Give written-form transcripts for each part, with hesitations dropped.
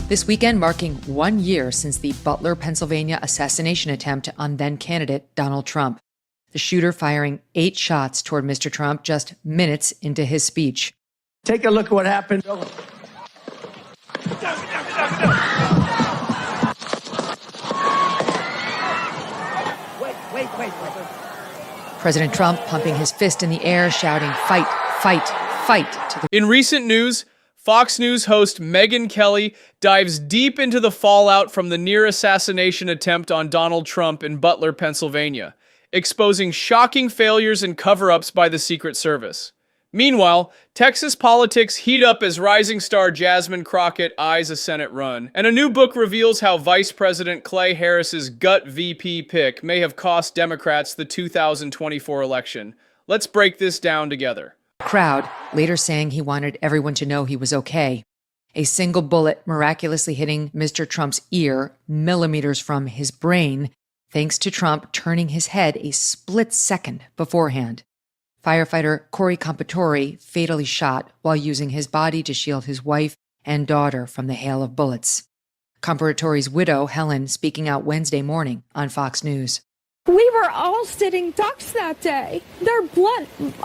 This weekend marking 1 year since the Butler, Pennsylvania assassination attempt on then-candidate Donald Trump. The shooter firing 8 shots toward Mr. Trump just minutes into his speech. Take a look at what happened. Wait. President Trump pumping his fist in the air, shouting, "Fight, fight, fight." In recent news, Fox News host Megyn Kelly dives deep into the fallout from the near assassination attempt on Donald Trump in Butler, Pennsylvania, exposing shocking failures and cover-ups by the Secret Service. Meanwhile, Texas politics heat up as rising star Jasmine Crockett eyes a Senate run, and a new book reveals how Vice President Clay Harris's gut VP pick may have cost Democrats the 2024 election. Let's break this down together. Crowd, later saying he wanted everyone to know he was okay. A single bullet miraculously hitting Mr. Trump's ear millimeters from his brain, thanks to Trump turning his head a split second beforehand. Firefighter Corey Compatore fatally shot while using his body to shield his wife and daughter from the hail of bullets. Comparatore's widow, Helen, speaking out Wednesday morning on Fox News. We were all sitting ducks that day.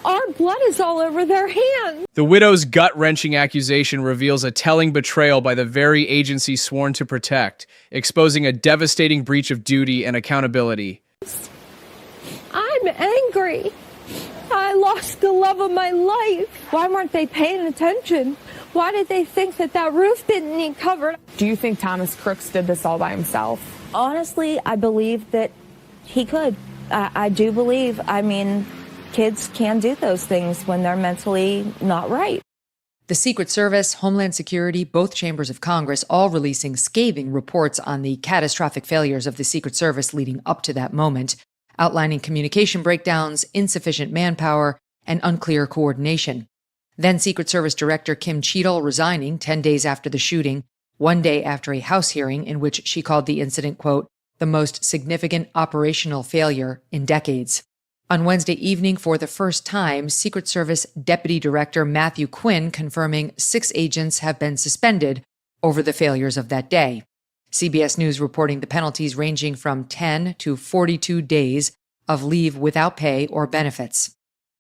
Our blood is all over their hands. The widow's gut-wrenching accusation reveals a telling betrayal by the very agency sworn to protect, exposing a devastating breach of duty and accountability. I'm angry. I lost the love of my life. Why weren't they paying attention? Why did they think that roof didn't need covered? Do you think Thomas Crooks did this all by himself? Honestly, I believe that he could. I do believe. I mean, kids can do those things when they're mentally not right. The Secret Service, Homeland Security, both chambers of Congress all releasing scathing reports on the catastrophic failures of the Secret Service leading up to that moment, outlining communication breakdowns, insufficient manpower, and unclear coordination. Then Secret Service Director Kim Cheadle resigning 10 days after the shooting, 1 day after a House hearing in which she called the incident, quote, the most significant operational failure in decades. On Wednesday evening, for the first time, Secret Service Deputy Director Matthew Quinn confirming 6 agents have been suspended over the failures of that day. CBS News reporting the penalties ranging from 10 to 42 days of leave without pay or benefits.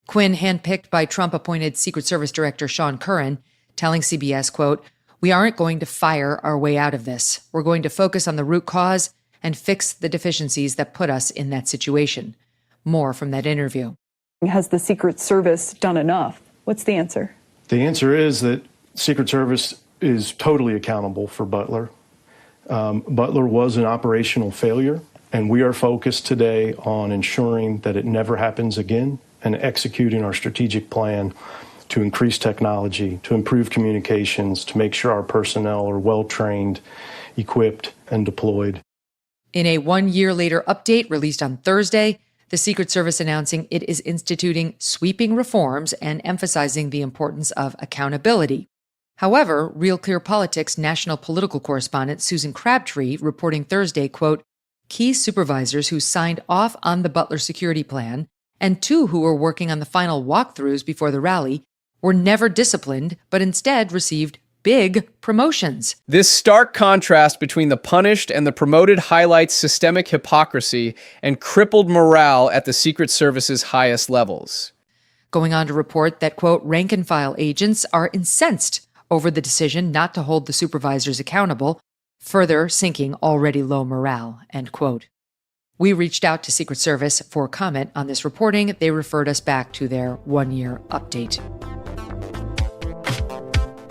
Quinn, handpicked by Trump-appointed Secret Service Director Sean Curran, telling CBS, quote, "We aren't going to fire our way out of this. We're going to focus on the root cause and fix the deficiencies that put us in that situation." More from that interview. Has the Secret Service done enough? What's the answer? The answer is that Secret Service is totally accountable for Butler. Butler was an operational failure, and we are focused today on ensuring that it never happens again and executing our strategic plan to increase technology, to improve communications, to make sure our personnel are well-trained, equipped, and deployed. In a 1 year later update released on Thursday, the Secret Service announcing it is instituting sweeping reforms and emphasizing the importance of accountability. However, Real Clear Politics national political correspondent Susan Crabtree reporting Thursday, quote, "Key supervisors who signed off on the Butler security plan and 2 who were working on the final walkthroughs before the rally were never disciplined, but instead received big promotions." This stark contrast between the punished and the promoted highlights systemic hypocrisy and crippled morale at the Secret Service's highest levels. Going on to report that, quote, "rank-and-file agents are incensed over the decision not to hold the supervisors accountable, further sinking already low morale," end quote. We reached out to Secret Service for comment on this reporting. They referred us back to their 1 year update.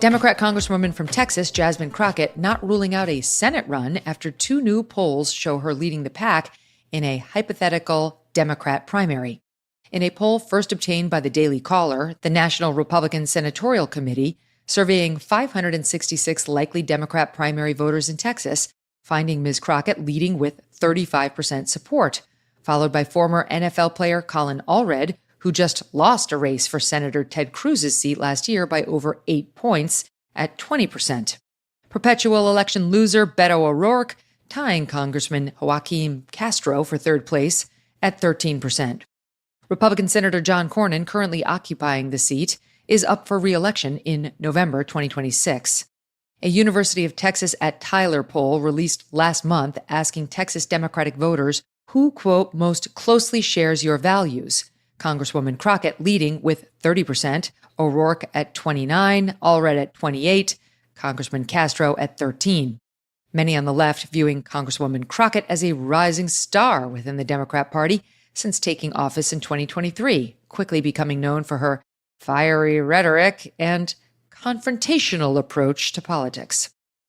Democrat Congresswoman from Texas, Jasmine Crockett, not ruling out a Senate run after 2 new polls show her leading the pack in a hypothetical Democrat primary. In a poll first obtained by the Daily Caller, the National Republican Senatorial Committee, surveying 566 likely Democrat primary voters in Texas, finding Ms. Crockett leading with 35% support, followed by former NFL player Colin Allred, who just lost a race for Senator Ted Cruz's seat last year by over 8 points at 20%. Perpetual election loser Beto O'Rourke tying Congressman Joaquin Castro for 3rd place at 13%. Republican Senator John Cornyn, currently occupying the seat, is up for re-election in November 2026. A University of Texas at Tyler poll released last month asking Texas Democratic voters who, quote, most closely shares your values. Congresswoman Crockett leading with 30%, O'Rourke at 29%, Allred at 28%, Congressman Castro at 13%. Many on the left viewing Congresswoman Crockett as a rising star within the Democrat Party since taking office in 2023, quickly becoming known for her fiery rhetoric and confrontational approach to politics.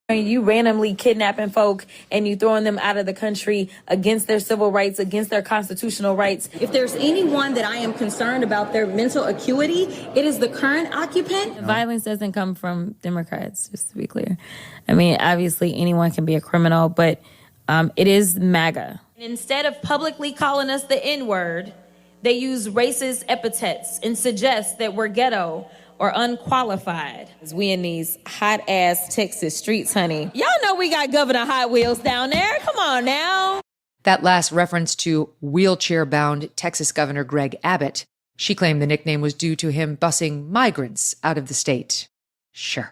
You randomly kidnapping folk and you throwing them out of the country against their civil rights, against their constitutional rights. If there's anyone that I am concerned about their mental acuity, it is the current occupant. Violence doesn't come from Democrats, just to be clear. I mean, obviously anyone can be a criminal, but it is MAGA. Instead of publicly calling us the N-word, they use racist epithets and suggest that we're ghetto or unqualified. We in these hot-ass Texas streets, honey. Y'all know we got Governor Hot Wheels down there. Come on now. That last reference to wheelchair-bound Texas Governor Greg Abbott. She claimed the nickname was due to him busing migrants out of the state. Sure.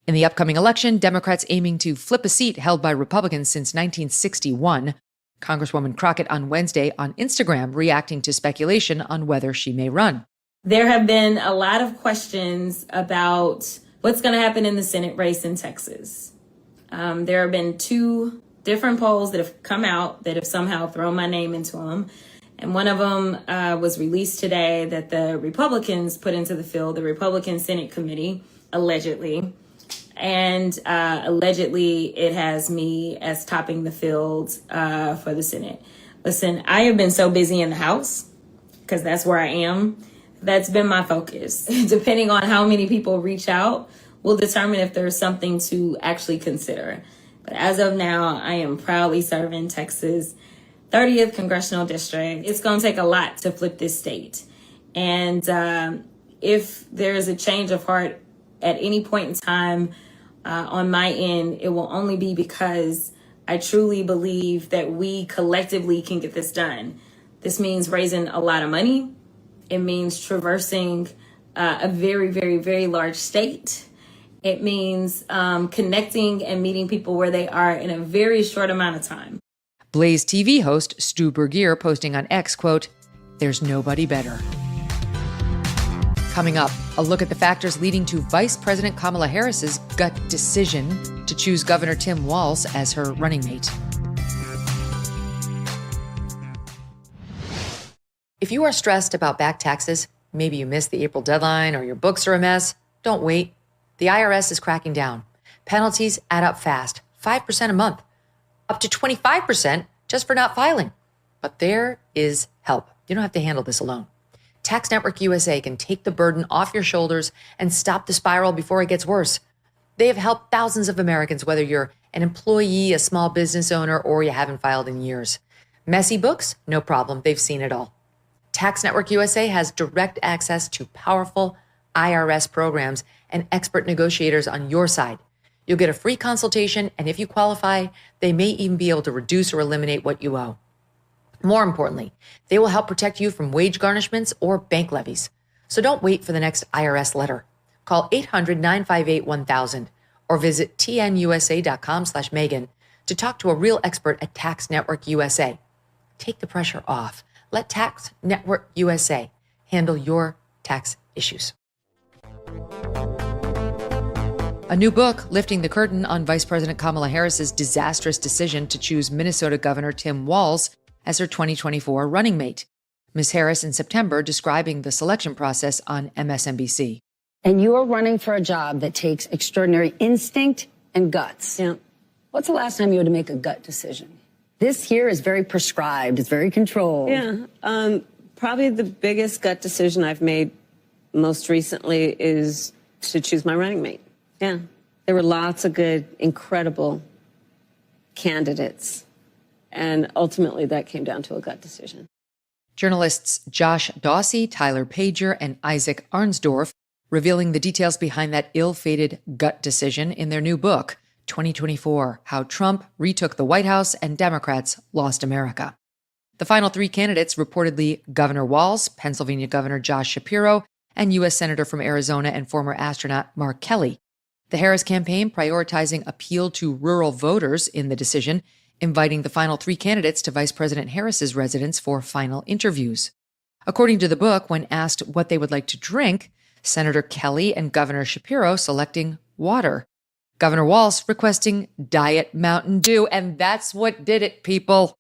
In the upcoming election, Democrats aiming to flip a seat held by Republicans since 1961. Congresswoman Crockett on Wednesday on Instagram reacting to speculation on whether she may run. There have been a lot of questions about what's going to happen in the Senate race in Texas. There have been 2 different polls that have come out that have somehow thrown my name into them. And one of them was released today that the Republicans put into the field, the Republican Senate Committee, allegedly. And allegedly it has me as topping the field for the Senate. Listen, I have been so busy in the House, because that's where I am. That's been my focus. Depending on how many people reach out will determine if there's something to actually consider. But as of now, I am proudly serving Texas 30th Congressional District. It's going to take a lot to flip this state. And if there is a change of heart at any point in time on my end, it will only be because I truly believe that we collectively can get this done. This means raising a lot of money. It means traversing a very, very, very large state. It means connecting and meeting people where they are in a very short amount of time. Blaze TV host Stu Burgier posting on X, quote, "There's nobody better." Coming up, a look at the factors leading to Vice President Kamala Harris's gut decision to choose Governor Tim Walz as her running mate. If you are stressed about back taxes, maybe you missed the April deadline or your books are a mess, don't wait. The IRS is cracking down. Penalties add up fast, 5% a month, up to 25% just for not filing. But there is help. You don't have to handle this alone. Tax Network USA can take the burden off your shoulders and stop the spiral before it gets worse. They have helped thousands of Americans, whether you're an employee, a small business owner, or you haven't filed in years. Messy books? No problem. They've seen it all. Tax Network USA has direct access to powerful IRS programs and expert negotiators on your side. You'll get a free consultation, and if you qualify, they may even be able to reduce or eliminate what you owe. More importantly, they will help protect you from wage garnishments or bank levies. So don't wait for the next IRS letter. Call 800-958-1000 or visit tnusa.com/Megan to talk to a real expert at Tax Network USA. Take the pressure off. Let Tax Network USA handle your tax issues. A new book lifting the curtain on Vice President Kamala Harris's disastrous decision to choose Minnesota Governor Tim Walz as her 2024 running mate. Ms. Harris in September describing the selection process on MSNBC. And you are running for a job that takes extraordinary instinct and guts. Yeah. What's the last time you had to make a gut decision? This here is very prescribed. It's very controlled. Yeah. Probably the biggest gut decision I've made most recently is to choose my running mate. Yeah. There were lots of good, incredible candidates. And ultimately, that came down to a gut decision. Journalists Josh Dawsey, Tyler Pager, and Isaac Arnsdorf revealing the details behind that ill-fated gut decision in their new book, 2024, How Trump Retook the White House and Democrats Lost America. The final 3 candidates reportedly Governor Walz, Pennsylvania Governor Josh Shapiro, and U.S. Senator from Arizona and former astronaut Mark Kelly. The Harris campaign prioritizing appeal to rural voters in the decision, inviting the final 3 candidates to Vice President Harris's residence for final interviews. According to the book, when asked what they would like to drink, Senator Kelly and Governor Shapiro selecting water. Governor Walsh requesting Diet Mountain Dew, and that's what did it, people.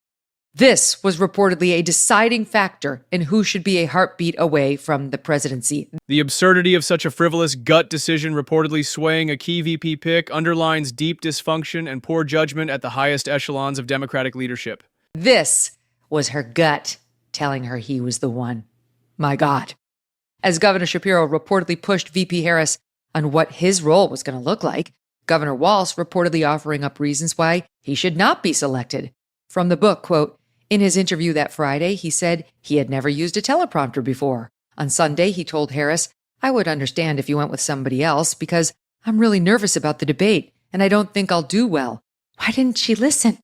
This was reportedly a deciding factor in who should be a heartbeat away from the presidency. The absurdity of such a frivolous gut decision reportedly swaying a key VP pick underlines deep dysfunction and poor judgment at the highest echelons of Democratic leadership. This was her gut telling her he was the one. My God. As Governor Shapiro reportedly pushed VP Harris on what his role was going to look like, Governor Walsh reportedly offering up reasons why he should not be selected. From the book, quote, in his interview that Friday, he said he had never used a teleprompter before. On Sunday, he told Harris, I would understand if you went with somebody else because I'm really nervous about the debate and I don't think I'll do well. Why didn't she listen?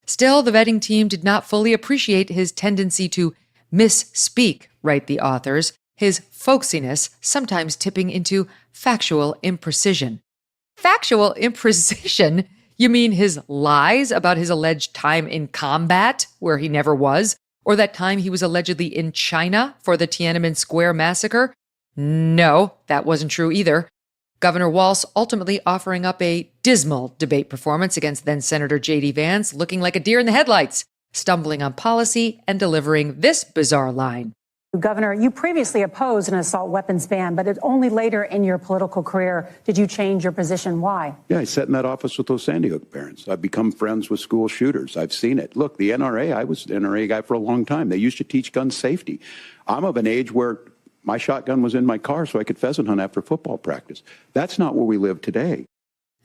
Still, the vetting team did not fully appreciate his tendency to misspeak, write the authors, his folksiness sometimes tipping into factual imprecision. Factual imprecision? You mean his lies about his alleged time in combat, where he never was, or that time he was allegedly in China for the Tiananmen Square massacre? No, that wasn't true either. Governor Walsh ultimately offering up a dismal debate performance against then-Senator J.D. Vance, looking like a deer in the headlights, stumbling on policy and delivering this bizarre line. Governor, you previously opposed an assault weapons ban, but only later in your political career did you change your position. Why? Yeah, I sat in that office with those Sandy Hook parents. I've become friends with school shooters. I've seen it. Look, the NRA, I was an NRA guy for a long time. They used to teach gun safety. I'm of an age where my shotgun was in my car so I could pheasant hunt after football practice. That's not where we live today.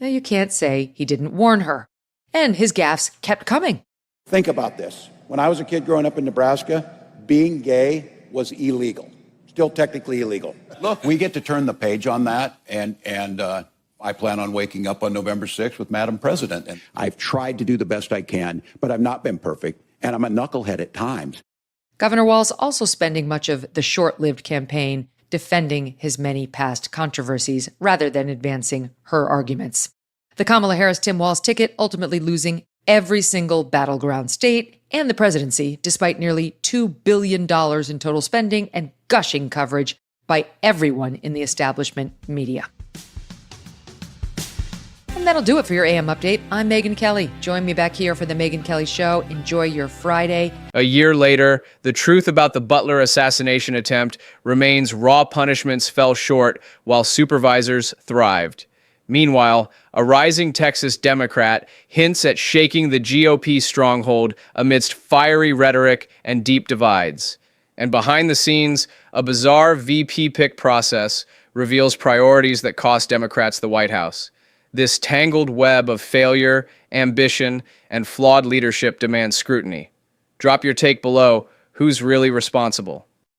Now, you can't say he didn't warn her. And his gaffes kept coming. Think about this. When I was a kid growing up in Nebraska, being gay was illegal, still technically illegal. Look, we get to turn the page on that, and I plan on waking up on November 6th with Madam President. And I've tried to do the best I can, but I've not been perfect, and I'm a knucklehead at times. Governor Walsh also spending much of the short-lived campaign defending his many past controversies rather than advancing her arguments. The Kamala Harris-Tim Walz ticket ultimately losing every single battleground state and the presidency, despite nearly $2 billion in total spending and gushing coverage by everyone in the establishment media. And that'll do it for your AM Update. I'm Megyn Kelly. Join me back here for the Megyn Kelly Show. Enjoy your Friday. A year later, the truth about the Butler assassination attempt remains raw punishments fell short while supervisors thrived. Meanwhile, a rising Texas Democrat hints at shaking the GOP stronghold amidst fiery rhetoric and deep divides. And behind the scenes, a bizarre VP pick process reveals priorities that cost Democrats the White House. This tangled web of failure, ambition, and flawed leadership demands scrutiny. Drop your take below. Who's really responsible?